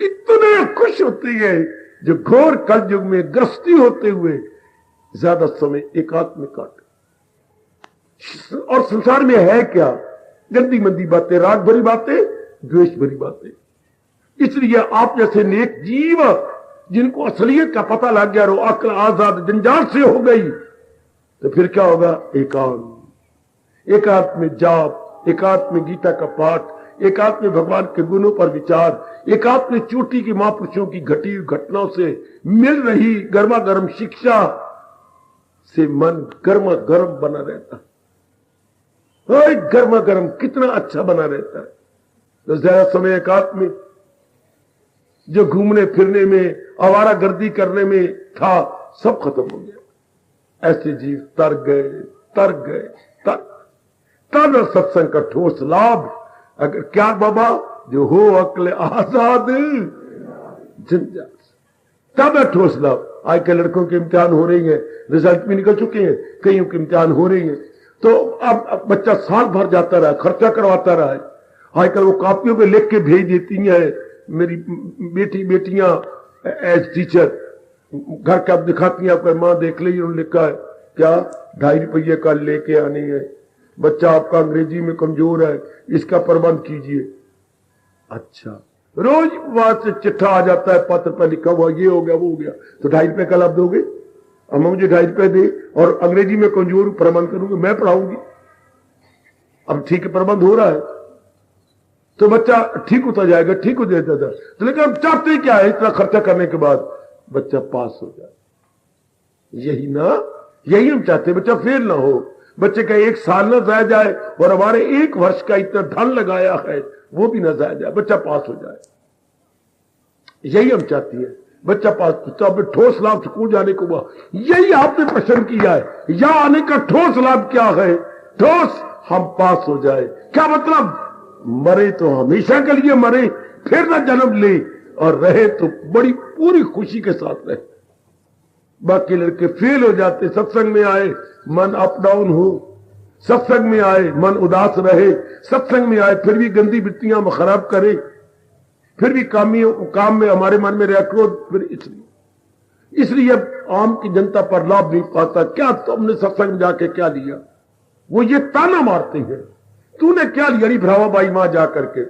Speaker 2: इतने खुश होते हैं जो घोर कलयुग में ग्रस्ती होते हुए ज्यादा समय एकांत में काटे। और संसार में है क्या? गंदी मंदी बातें, राग भरी बातें, द्वेष भरी बातें। इसलिए आप जैसे नेक जीव जिनको असलियत का पता लग गया, रो अक्ल आजाद जंजाल से हो गई, तो फिर क्या होगा? एकांत। एकांत में जाप, एकांत में गीता का पाठ, एकांत में भगवान के गुणों पर विचार, एकांत में चोटी के महापुरुषों की घटी हुई घटनाओं से मिल रही गर्मा गर्म शिक्षा से मन गर्मा गर्म बना रहता है। गर्मा गर्म कितना अच्छा बना रहता है। तो ज्यादा समय एकांत में जो घूमने फिरने में, आवारा गर्दी करने में था, सब खत्म हो गया। ऐसे जीव तर गए। तब सत्संग का ठोस लाभ अगर क्या बाबा, जो हो अक्ल आजाद जिंदा, तब है ठोस लाभ। आज के लड़कों के इम्तिहान हो रही है, रिजल्ट भी निकल चुके हैं, कईयों के इम्तिहान हो रही है, तो अब बच्चा साल भर जाता रहा, खर्चा करवाता रहा है। आजकल वो कापियों पे लिख के भेज देती हैं। मेरी बेटियां एज टीचर घर के अब दिखाती हैं, आपका माँ देख ली, उन्होंने लिखा है क्या, 2.5 रुपये का लेके आनी है, बच्चा आपका अंग्रेजी में कमजोर है, इसका प्रबंध कीजिए। अच्छा, रोज वहां से चिट्ठा आ जाता है, पत्र पर लिखा हुआ, ये हो गया वो हो गया, तो 2.5 रुपये कल आप दोगे? अब मुझे 2.5 रुपये दे, और अंग्रेजी में कमजोर प्रबंध करूंगी, मैं पढ़ाऊंगी। अब ठीक है, प्रबंध हो रहा है तो बच्चा ठीक होता जाएगा, ठीक हो जाता था। तो लेकिन हम चाहते क्या है, इतना खर्चा करने के बाद बच्चा पास हो जाए, यही हम चाहते हैं, बच्चा फेल ना हो, बच्चे का 1 साल ना जाया जाए, और हमारे 1 वर्ष का इतना धन लगाया है वो भी ना जाया जाए, बच्चा पास हो जाए, यही हम चाहते हैं। बच्चा पास, तो ठोस लाभ स्कूल जाने को हुआ, यही आपने प्रश्न किया है, यहां आने का ठोस लाभ क्या है? ठोस, हम पास हो जाए। क्या मतलब? मरे तो हमेशा के लिए मरे, फिर ना जन्म ले, और रहे तो बड़ी पूरी खुशी के साथ रहे। बाकी लड़के फेल हो जाते, सत्संग में आए मन अप डाउन हो, सत्संग में आए मन उदास रहे, सत्संग में आए फिर भी गंदी वृत्तियां खराब करे, फिर भी काम में हमारे मन में क्रोध, फिर इसलिए आम की जनता पर लाभ नहीं पाता। क्या तुमने सत्संग में जाके क्या लिया? वो ये ताना मारते हैं, तूने क्या लिया? नहीं भरावा बाई मां जा करके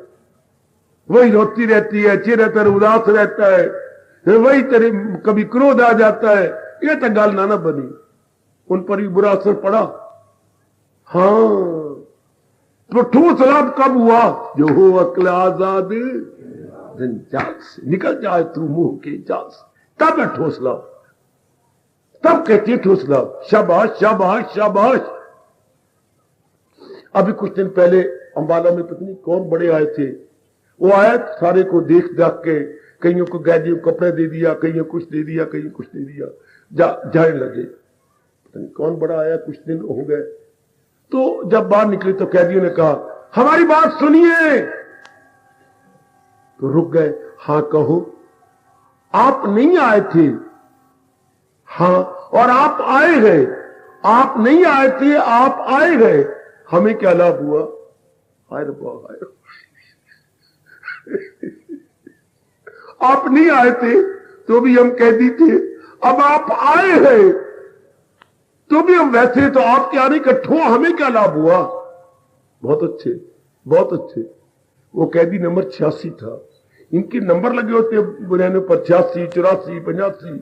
Speaker 2: वही रोती रहती है, चेहरे पर उदास रहता है, वही तेरे कभी क्रोध आ जाता है, ये तो गाल नाना बनी, उन पर भी बुरा असर पड़ा। हाँ, तो ठोस लाभ कब हुआ? जो हो अक्ल आजाद जाल से निकल जाए तू मुंह के जाल से, तब है ठोस लाभ, तब कहती है ठोस लाभ। शाबाश शाबाश शाबाश। अभी कुछ दिन पहले अंबाला में पत्नी कौन बड़े आए थे, वो आए सारे को देख देख के, कईयों को गैदी कपड़े दे दिया, कईयों कुछ दे दिया, कईयों कुछ दे दिया, जाने लगे। कौन बड़ा आया, कुछ दिन हो गए, तो जब बाहर निकले तो कैदियों ने कहा हमारी बात सुनिए, तो रुक गए। हाँ कहो, आप नहीं आए थे? हाँ, और आप आए गए, आप नहीं आए थे, आप आए गए, हमें क्या लाभ हुआ? हाय रब्बा, आप नहीं आए थे तो भी हम कैदी थे, अब आप आए हैं तो भी हम वैसे, तो आपके आने का ठो हमें क्या लाभ हुआ? बहुत अच्छे, बहुत अच्छे। वो कैदी नंबर 86 था, इनके नंबर लगे होते बुनियादों पर 86, 84, 85,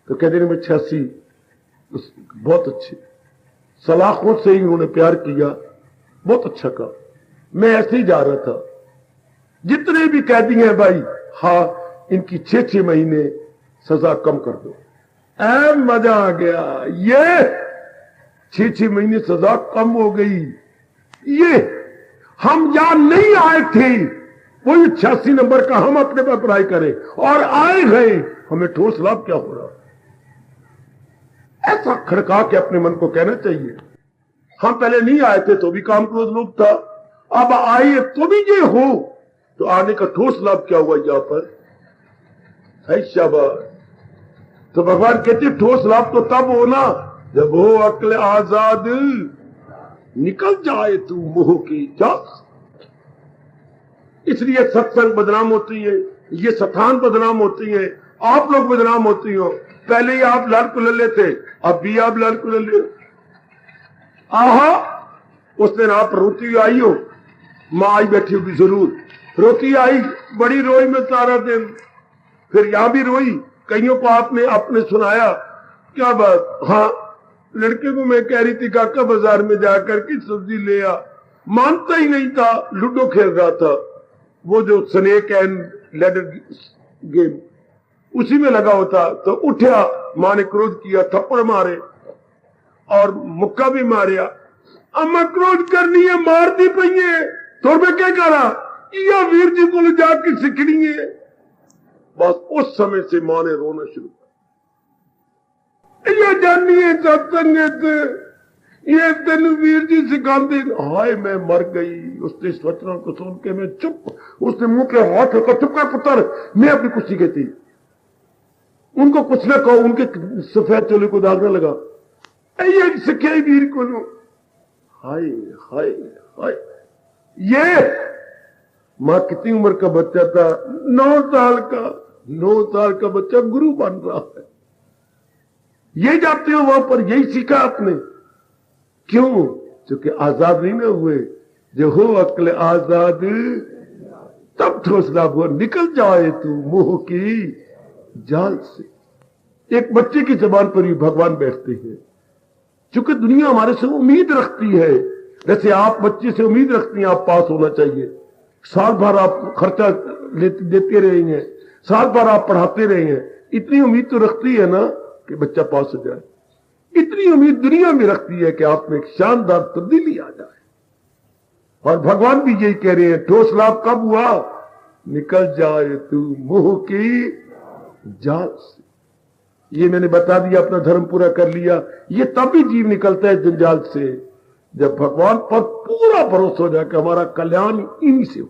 Speaker 2: तो कैदी नंबर 86 बहुत अच्छे, सलाखों से ही उन्होंने प्यार किया, बहुत अच्छा कहा। मैं ऐसे ही जा रहा था, जितने भी कैदी हैं भाई, हाँ इनकी 6-6 महीने सजा कम कर दो। मजा आ गया, ये 6-6 महीने सजा कम हो गई। ये हम यहां नहीं आए थे, वही 86 नंबर का हम अपने पर पढ़ाई करें, और आए गए, हमें ठोस लाभ क्या हो रहा? ऐसा खड़का के अपने मन को कहना चाहिए। हम पहले नहीं आए थे तो भी काम क्रोध लोभ था, अब आए तो भी ये हो, तो आने का ठोस लाभ क्या हुआ? यहां पर है शाबाश। तो भगवान कहते ठोस लाभ तो तब हो ना जब हो अक्ल आजाद, निकल जाए तू मोह की जाल। इसलिए सत्संग बदनाम होती है, ये स्थान बदनाम होती है, आप लोग बदनाम होती हो। पहले ही आप लाल कुलल्ले थे, अब भी आप लाल कुलल्ले। आहा, उस दिन आप रोती आई हो, मां आई बैठी होगी जरूर, रोती आई, बड़ी रोई में सारा दिन, फिर यहां भी रोई, कईयों को आपने अपने सुनाया क्या बात? हाँ, लड़के को मैं कह रही थी काका बाजार में जाकर के सब्जी ले आ, मानता ही नहीं था, लूडो खेल रहा था, वो जो स्नेक एंड लैडर गेम उसी में लगा होता। तो उठा, मां ने क्रोध किया, थप्पड़ मारे और मुक्का भी मारिया। अम्मा क्रोध करनी है, मार दी पई है, तो मैं क्या करा, या वीर जी को जाके सिखनी है। बस उस समय से मां ने रोना शुरू किया। ये जानी है सत्संगत, ये तेन वीर जी सिखाते। हाय मैं मर गई। उसने इस वचनों को सुन के मैं चुप, उसने मुंह पे हाथ रखा, चुप कर पुत्र, मैं अपनी कुछ नहीं कहती, उनको कुछ ना कहो, उनके सफेद चोले को दागने लगा। ये सिखे वीर को लो। हाय हाय हाय, ये मां कितनी उम्र का बच्चा था, 9 साल का, 9 साल का बच्चा गुरु बन रहा है। ये जाते हो वहां पर, यही सीखा आपने। क्यों? क्योंकि आजाद नहीं ना हुए। जो हो अक्ल आजाद तब ठोसला वो निकल जाए तू मोह की जाल से। एक बच्चे की जबान पर ही भगवान बैठते हैं। क्योंकि दुनिया हमारे से उम्मीद रखती है, जैसे आप बच्चे से उम्मीद रखती हैं आप पास होना चाहिए, साल भर आप खर्चा देते रहे हैं, साल भर आप पढ़ाते रहे हैं, इतनी उम्मीद तो रखती है ना कि बच्चा पास हो जाए। इतनी उम्मीद दुनिया में रखती है कि आप में एक शानदार तब्दीली आ जाए। और भगवान भी यही कह रहे हैं, ठोस लाभ कब हुआ? निकल जाए तू मोह की जाल से। ये मैंने बता दिया, अपना धर्म पूरा कर लिया। ये तभी जीव निकलता है जंजाल से, जब भगवान पर पूरा भरोसा हो जाए कि हमारा कल्याण इन्हीं से हो,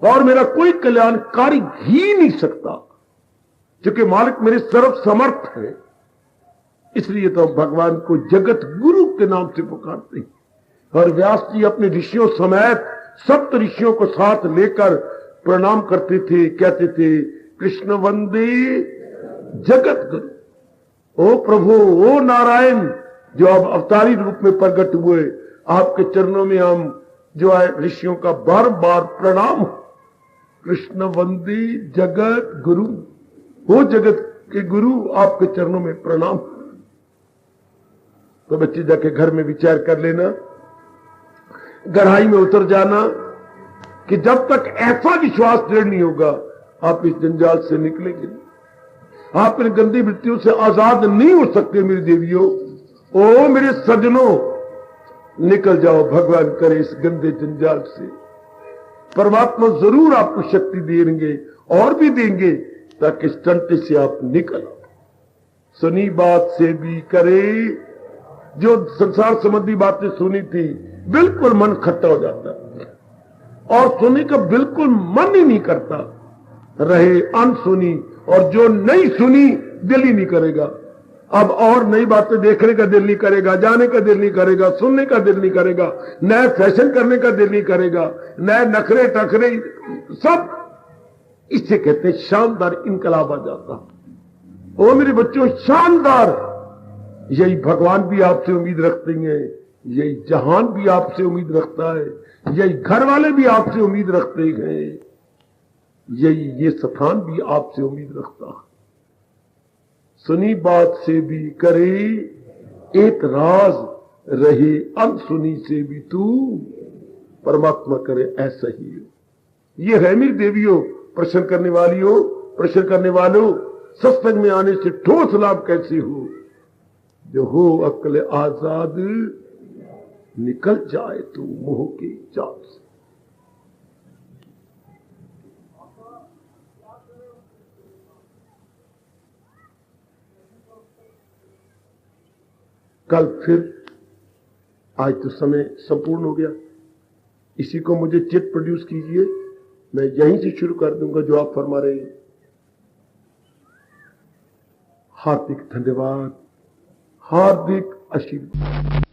Speaker 2: और मेरा कोई कल्याणकारी ही नहीं सकता, क्योंकि मालिक मेरे सर्व समर्थ है। इसलिए तो भगवान को जगत गुरु के नाम से पुकारते हैं। और व्यास जी अपने ऋषियों समेत सप्त ऋषियों को साथ लेकर प्रणाम करते थे, कहते थे कृष्ण वंदे जगत गुरु। ओ प्रभु, ओ नारायण, जो अब अवतारी रूप में प्रकट हुए, आपके चरणों में हम जो है ऋषियों का बार बार प्रणाम। कृष्ण वंदे जगत गुरु, वो जगत के गुरु, आपके चरणों में प्रणाम। तो बच्चे जाके घर में विचार कर लेना, गहराई में उतर जाना कि जब तक ऐसा विश्वास दृढ़ नहीं होगा आप इस जंजाल से निकलेंगे नहीं। आप इन गंदी वृत्तियों से आजाद नहीं हो सकते मेरी देवियों। ओ मेरे सज्जनों, निकल जाओ, भगवान करे इस गंदे जंजाल से। परमात्मा जरूर आपको शक्ति देंगे और भी देंगे, ताकि इस टंटे से आप निकल आओ। सुनी बात से भी करे, जो संसार संबंधी बातें सुनी थी बिल्कुल मन खट्टा हो जाता, और सुनने का बिल्कुल मन ही नहीं करता, रहे अनसुनी। और जो नहीं सुनी दिल ही नहीं करेगा। अब और नई बातें देखने का दिल नहीं करेगा, जाने का दिल नहीं करेगा, सुनने का दिल नहीं करेगा, नए फैशन करने का दिल नहीं करेगा, नए नखरे टखरे, सब इससे कहते हैं शानदार इनकलाब आ जाता। ओ मेरे बच्चों, शानदार। यही भगवान भी आपसे उम्मीद रखते हैं, यही जहान भी आपसे उम्मीद रखता है, यही घर वाले भी आपसे उम्मीद रखते हैं, यही ये स्थान भी आपसे उम्मीद रखता है। सुनी बात से भी करे एक राज, रहे अनसुनी से भी तू। परमात्मा करे ऐसा ही हो। ये है मेरी देवियों, प्रश्न करने वालियों, प्रश्न करने वालों, सत्संग में आने से ठोस लाभ कैसे हो? जो हो अक्ल आजाद, निकल जाए तू मोह के जाल से। कल फिर, आज तो समय संपूर्ण हो गया, इसी को मुझे चिट प्रोड्यूस कीजिए, मैं यहीं से शुरू कर दूंगा जो आप फरमा रहे हैं। हार्दिक धन्यवाद, हार्दिक आशीर्वाद।